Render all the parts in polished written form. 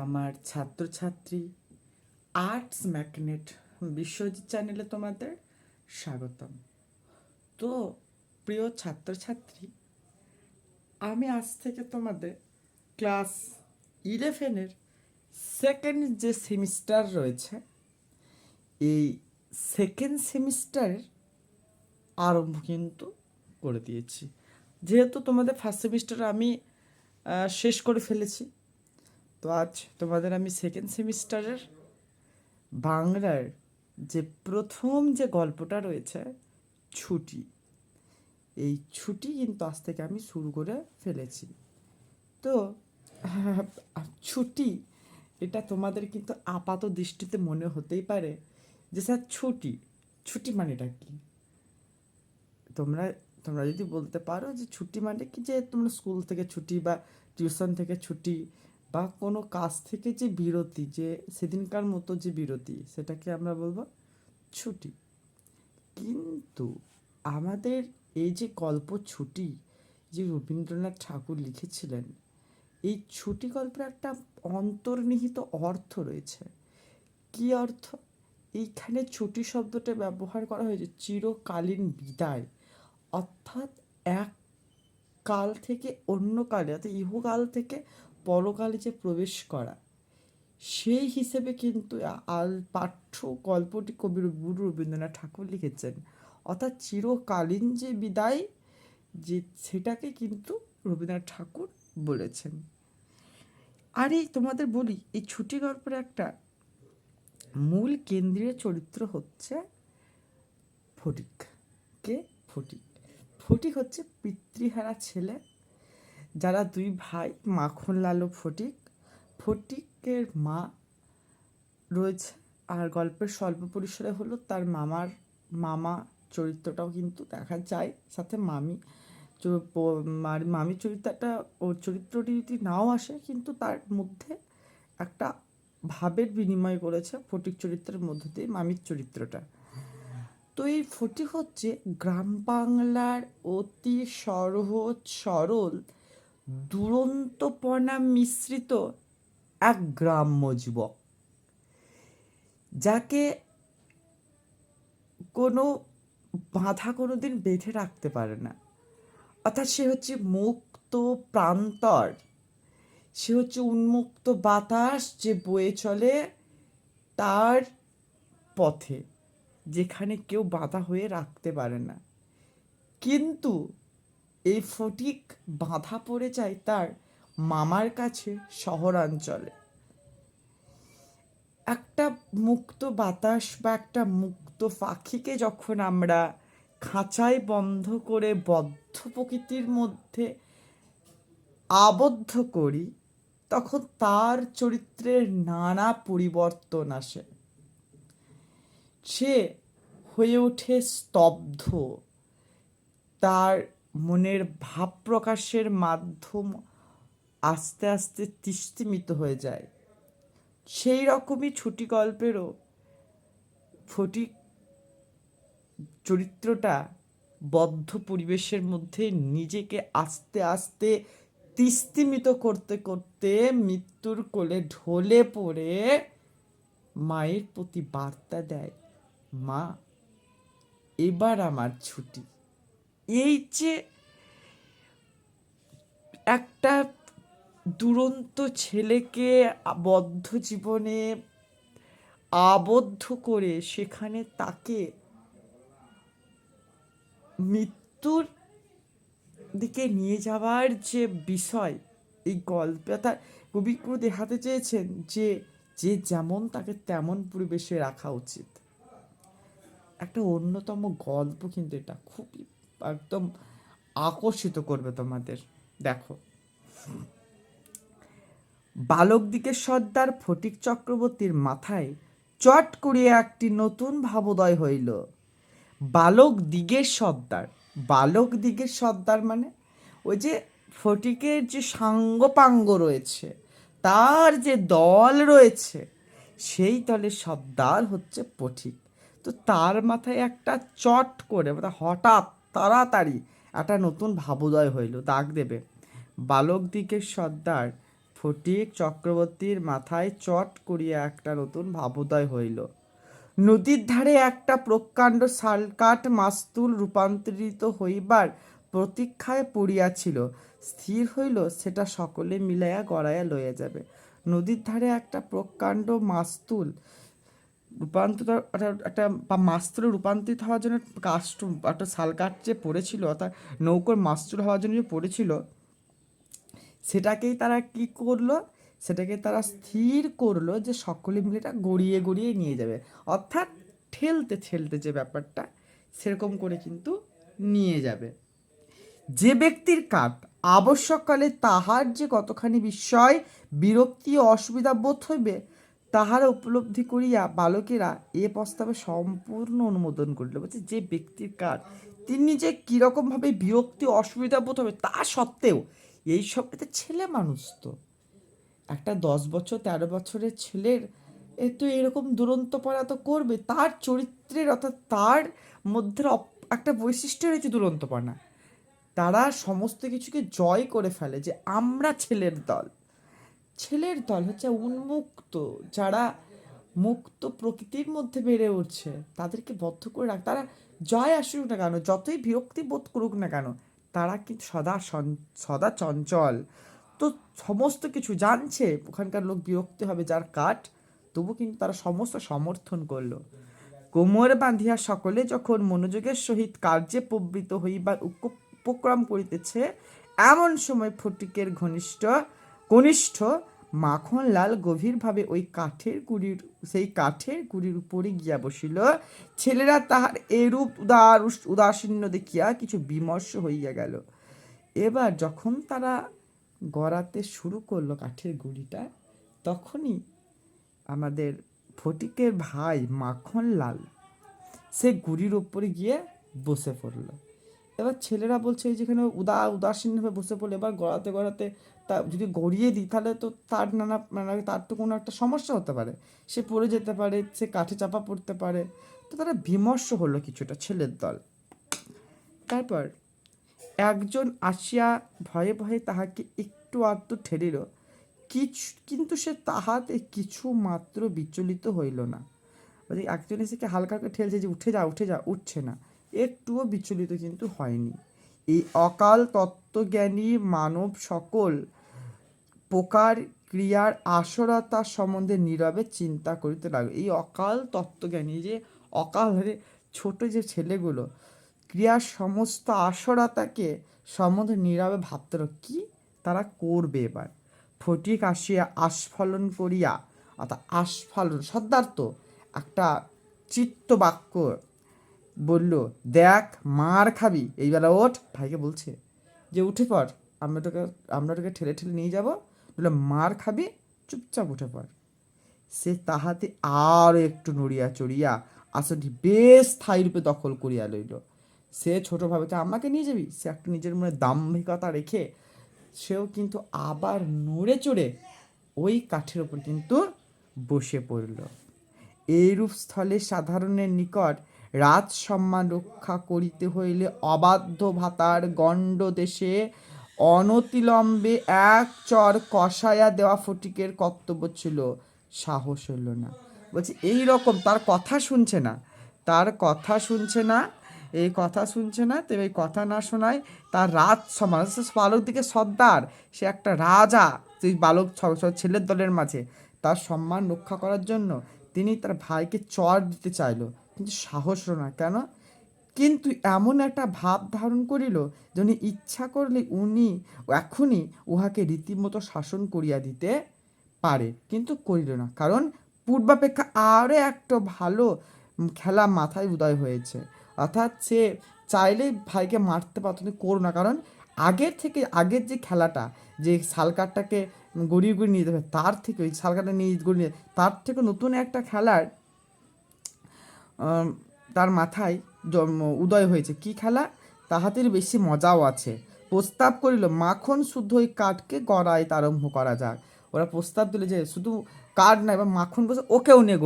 আমার ছাত্রছাত্রী arts magnet Biswajit চ্যানেলে তোমাদের স্বাগতম। তো প্রিয় ছাত্রছাত্রী, আমি আজ থেকে তোমাদের ক্লাস 11-এর সেকেন্ড যে সেমিস্টার রয়েছে, এই সেকেন্ড সেমিস্টারের আরম্ভ কিন্তু করে দিয়েছি। যেহেতু তোমাদের ফার্স্ট সেমিস্টার আমি শেষ করে ফেলেছি, তো আজ তোমাদের আমি সেকেন্ড সেমিস্টারের বাংলার যে প্রথম যে গল্পটা রয়েছে, ছুটি, এই ছুটি কিন্তু আজ থেকে আমি শুরু করে ফেলেছি। তো ছুটি, এটা তোমাদের কিন্তু আপাত দৃষ্টিতে মনে হতেই পারে যে স্যার ছুটি ছুটি মানেটা কি। তোমরা তোমরা যদি বলতে পারো যে ছুটি মানে কি, যে তোমরা স্কুল থেকে ছুটি বা টিউশন থেকে ছুটি বা কোনো কাজ থেকে যে বিরতি, যে সেদিনকার মতো যে বিরতি, সেটাকে আমরা বলবো ছুটি। কিন্তু আমাদের এই যে গল্প ছুটি, যে রবীন্দ্রনাথ ঠাকুর লিখেছিলেন, এই ছুটি গল্পের একটা অন্তর্নিহিত অর্থ রয়েছে। কি অর্থ? এইখানে ছুটি শব্দটা ব্যবহার করা হয়েছে চিরকালীন বিদায়, অর্থাৎ এক কাল থেকে অন্য কালে, অর্থাৎ ইহকাল থেকে পরকালে যে প্রবেশ করা, সেই হিসেবে কিন্তু পাঠ্য গল্পটি কবি গুরু রবীন্দ্রনাথ ঠাকুর লিখেছেন। অর্থাৎ চিরকালীন যে বিদায়, যে সেটাকে কিন্তু রবীন্দ্রনাথ ঠাকুর বলেছেন। আর এই তোমাদের বলি, এই ছুটি গল্পের একটা মূল কেন্দ্রীয় চরিত্র হচ্ছে ফটিক। কে? ফটিক। ফটিক হচ্ছে পিতৃহারা ছেলে, যারা দুই ভাই, মাখনলাল ও ফটিক। ফটিকের মা রয়েছে, আর গল্পের স্বল্প পরিসরে হলো তার মামা চরিত্রটাও কিন্তু দেখা যায়, সাথে মামি মামির চরিত্রটা, ওর চরিত্রটি যদি নাও আসে, কিন্তু তার মধ্যে একটা ভাবের বিনিময় করেছে ফটিক চরিত্রের মধ্য দিয়ে মামির চরিত্রটা। তো এই ফটিক হচ্ছে গ্রাম বাংলার অতি সহজ সরল দুরন্তপনা মিশ্রিত এক গ্রাম্য যুবক, যাকে কোনো বাধা কোনো দিন বেঁধে রাখতে পারে না। অর্থাৎ সে হচ্ছে মুক্ত প্রান্তর, সে হচ্ছে উন্মুক্ত বাতাস যে বয়ে চলে তার পথে, যেখানে কেউ বাধা হয়ে রাখতে পারে না। কিন্তু এই ফটিক বাধা পড়ে যায় তার মামার কাছে শহরাঞ্চলে। একটা মুক্ত বাতাস বা একটা মুক্ত পাখিকে যখন আমরা খাঁচায় বন্ধ করে বদ্ধ প্রকৃতির মধ্যে আবদ্ধ করি, তখন তার চরিত্রের নানা পরিবর্তন আসে। সে হয়ে ওঠে স্তব্ধ, তার মনের ভাব প্রকাশের মাধ্যম আস্তে আস্তে তিস্তিমিত হয়ে যায়। সেই রকমই ছুটি গল্পেরও ফটিক চরিত্রটা বদ্ধ পরিবেশের মধ্যে নিজেকে আস্তে আস্তে তিস্তিমিত করতে করতে মৃত্যুর কোলে ঢলে পড়ে মায়ের প্রতি বার্তা দেয়, মা, এবার আমার ছুটি। এই যে একটা দুরন্ত ছেলেকে বদ্ধ জীবনে আবদ্ধ করে সেখানে তাকে মৃত্যুর দিকে নিয়ে যাওয়ার যে বিষয়, এই গল্পে তার কবিগুরু দেখাতে চেয়েছেন যে যে যেমন তাকে তেমন পরিবেশে রাখা উচিত। একটা অন্যতম গল্প কিন্তু এটা খুবই একদম আকর্ষিত করবে তোমাদের। দেখো, বালক দিকের সর্দার ফটিক চক্রবর্তীর মাথায় চট করিয়া একটি নতুন ভাবোদয় হইল। বালক দিগের সর্দার, বালক দিগের সর্দার মানে ওই যে ফটিকের যে সাঙ্গপাঙ্গ রয়েছে, তার যে দল রয়েছে, সেই দলের সর্দার হচ্ছে ফটিক। তো তার মাথায় একটা চট করে, মানে হঠাৎ তাড়াতাড়ি একটা নতুন ভাবোদয় হইল, দাগ দেবে। বালক দিগের সর্দার ফটিক চক্রবর্তীর মাথায় চট করিয়া একটা নতুন ভাবোদয় হইল। নদীর ধারে একটা প্রকাণ্ড শালকাঠ মাস্তুল রূপান্তরিত হইবার প্রতীক্ষায় পড়িয়াছিল। স্থির হইল সেটা সকলে মিলাইয়া গড়াইয়া লইয়া যাবে। নদীর ধারে একটা প্রকাণ্ড মাস্তুল রূপান্তর একটা বা মাস্তুলে রূপান্তরিত হওয়ার জন্য কাষ্ট একটা শালকাঠ যে পড়েছিল, অর্থাৎ নৌকোর মাস্তুল হওয়ার জন্য যে পড়েছিল, সেটাকেই তারা কি করলো, সেটাকে তারা স্থির করলো যে সকলে মিলে এটা গড়িয়ে গড়িয়ে নিয়ে যাবে, অর্থাৎ ঠেলতে ঠেলতে যে ব্যাপারটা সেরকম করে কিন্তু নিয়ে যাবে। যে ব্যক্তির কাঠ আবশ্যককালে তাহার যে কতখানি বিস্ময় বিরক্তি ও অসুবিধা বোধ হইবে তাহারা উপলব্ধি করিয়া বালকেরা এ প্রস্তাবে সম্পূর্ণ অনুমোদন করিল। বলছে যে ব্যক্তির কাঠ তিনি যে কীরকমভাবে বিরক্তি অসুবিধা বোধ হবে তা সত্ত্বেও এই সবটাতে ছেলে মানুষ তো একটা 10 বছর 13 বছরের ছেলের তো এরকম দুরন্তপনা তো করবে, তার চরিত্রের অর্থাৎ তার মধ্যে একটা বৈশিষ্ট্য রয়েছে দুরন্তপনা। তারা সমস্ত কিছুকে জয় করে ফেলে যে আমরা ছেলের দল। ছেলের দল হচ্ছে উন্মুক্ত, যারা মুক্ত প্রকৃতির মধ্যে বেড়ে উঠছে, তাদেরকে বদ্ধ করে রাখ, তারা জয় আসুক না কেন, যতই বিরক্তি বোধ করুক না কেন, তারা কিন্তু সদা চঞ্চল। তো সমস্ত কিছু জানছে ওখানকার লোক বিরক্তি হবে যার কাঠ, তবু কিন্তু তারা সমস্ত সমর্থন করলো। কোমর বাঁধিয়া সকলে যখন মনোযোগের সহিত কার্যে প্রবৃত্ত হইবার উপক্রম করিতেছে, এমন সময় ফটিকের কনিষ্ঠ মাখনলাল গভীরভাবে ওই কাঠের গুড়ির উপরে গিয়া বসিল। ছেলেরা তাহার এরূপ উদাসীন্য দেখিয়া কিছু বিমর্ষ হইয়া গেল। এবার যখন তারা গড়াতে শুরু করলো কাঠের গুঁড়িটা, তখনই আমাদের ফটিকের ভাই মাখনলাল সে গুড়ির ওপরে গিয়ে বসে পড়লো। এবার ছেলেরা বলছে এই যেখানে উদাসীনভাবে বসে পড়লো, এবার গড়াতে গড়াতে তা যদি গড়িয়ে দিই তাহলে তো তার তো কোনো একটা সমস্যা হতে পারে, সে পড়ে যেতে পারে, সে কাঠে চাপা পড়তে পারে। তো তারা বিমর্ষ হলো কিছুটা ছেলের দল। তারপর একজন আসিয়া ভয়ে ভয়ে তাহাকে একটু আধটু ঠেলিল, কিন্তু সে তাহাতে কিছু মাত্র বিচলিত হইল না। একজন এসে হালকা করে ঠেলছে যে উঠে যা, উঠছে না, একটুও বিচলিত কিন্তু হয়নি। এই অকাল তত্ত্বজ্ঞানী মানব সকল প্রকার ক্রিয়ার আসরতা সম্বন্ধে নীরবে চিন্তা করিতে লাগলো। এই অকাল তত্ত্বজ্ঞানী যে অকাল ছোট যে ছেলেগুলো ক্রিয়ার সমস্ত আসরতাকে সম্বন্ধে নীরবে ভাবতে কি তারা করবে। এবার ফটিক আসিয়া আস্ফালন করিয়া, অর্থাৎ আস্ফালন শব্দার্থ একটা চিত্ত বাক্য বলল, দেখ মার খাবি, এইবেলা ওঠ। ভাইকে বলছে যে উঠে পড়, আমরা তোকে ঠেলে ঠেলে নিয়ে যাবো, বলে মার খাবি, চুপচাপ উঠে পড়। সে তাহাতে আর একটু নড়িয়া চড়িয়া আসনটি বেশ স্থায়ী রূপে দখল করিয়া লইল। সে ছোট ভাবে আমাকে নিয়ে যাবি, সে একটা নিজের মনে দাম্ভিকতা রেখে সেও কিন্তু আবার নড়ে চড়ে ওই কাঠের ওপর কিন্তু বসে পড়ল। এইরূপ স্থলে সাধারণের নিকট রাজ সম্মান রক্ষা করিতে হইলে অবাধ্য ভাতার গণ্ড দেশে অনতিলম্বে এক চর কষাইয়া দেওয়া ফটিকের কর্তব্য ছিল। সাহস হইল না, বলছে এই রকম তার কথা শুনছে না, এই কথা শুনছে না, তবে এই কথা না শোনায় তার রাজ সমাজ বালক দিকে সর্দার, সে একটা রাজা, সেই বালক ছেলের দলের মাঝে তার সম্মান রক্ষা করার জন্য তিনি তার ভাইকে চড় দিতে চাইল, কিন্তু সাহস হলো না। কেন? কিন্তু এমন একটা ভাব ধারণ করিল যে উনি ইচ্ছা করলে উনি এখনই উহাকে রীতিমতো শাসন করিয়া দিতে পারে, কিন্তু করিল না, কারণ পূর্বাপেক্ষা আরও একটা ভালো খেলা মাথায় উদয় হয়েছে। অর্থাৎ সে চাইলেই ভাইকে মারতে পারত, করো না, কারণ আগের যে খেলাটা, যে শালকাঠটাকে গড়িয়ে গড়িয়ে নিয়ে যেতে হবে, তার থেকে ওই শালকাঠটা নিয়ে গড়িয়ে তার থেকে নতুন একটা খেলার তার মাথায় উদয় হয়েছে। কি খেলা? তাহাদের বেশি মজাও আছে। প্রস্তাব করিল মাখন শুদ্ধ ওই কাঠকে গড়াইতে আরম্ভ করা যাক। ওরা প্রস্তাব দিল যে শুধু কাঠ না, এবার মাখন বসে ওকেও নিয়ে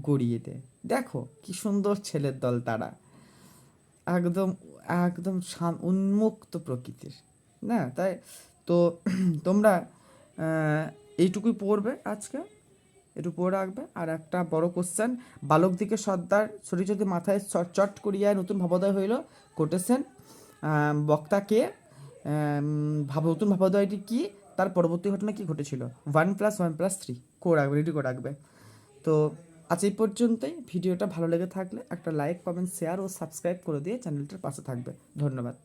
গড়িয়ে দে, দেখো কি সুন্দর ছেলের দল তারা, একদম একদম উন্মুক্ত প্রকৃতির, না তাই? তো তো তোমরা এইটুকুই পড়বে আজকে, একটু পড়ে রাখবে। আর একটা বড় কোশ্চেন, বালক দিকে সর্দার ছড়ি যদি মাথায় চট করিয়া নতুন ভাবোদয় হইল, কোটেশন বক্তা কে, নতুন ভাবোদয়টি কি, তার পরবর্তী ঘটনা কি ঘটেছিল, 1+1+3 করে রাখবে, রেডি করে রাখবে। তো আজ এই পর্যন্তই। ভিডিওটা ভালো লেগে থাকলে একটা লাইক, কমেন্ট, শেয়ার ও সাবস্ক্রাইব করে দিয়ে চ্যানেলটার পাশে থাকবে। ধন্যবাদ।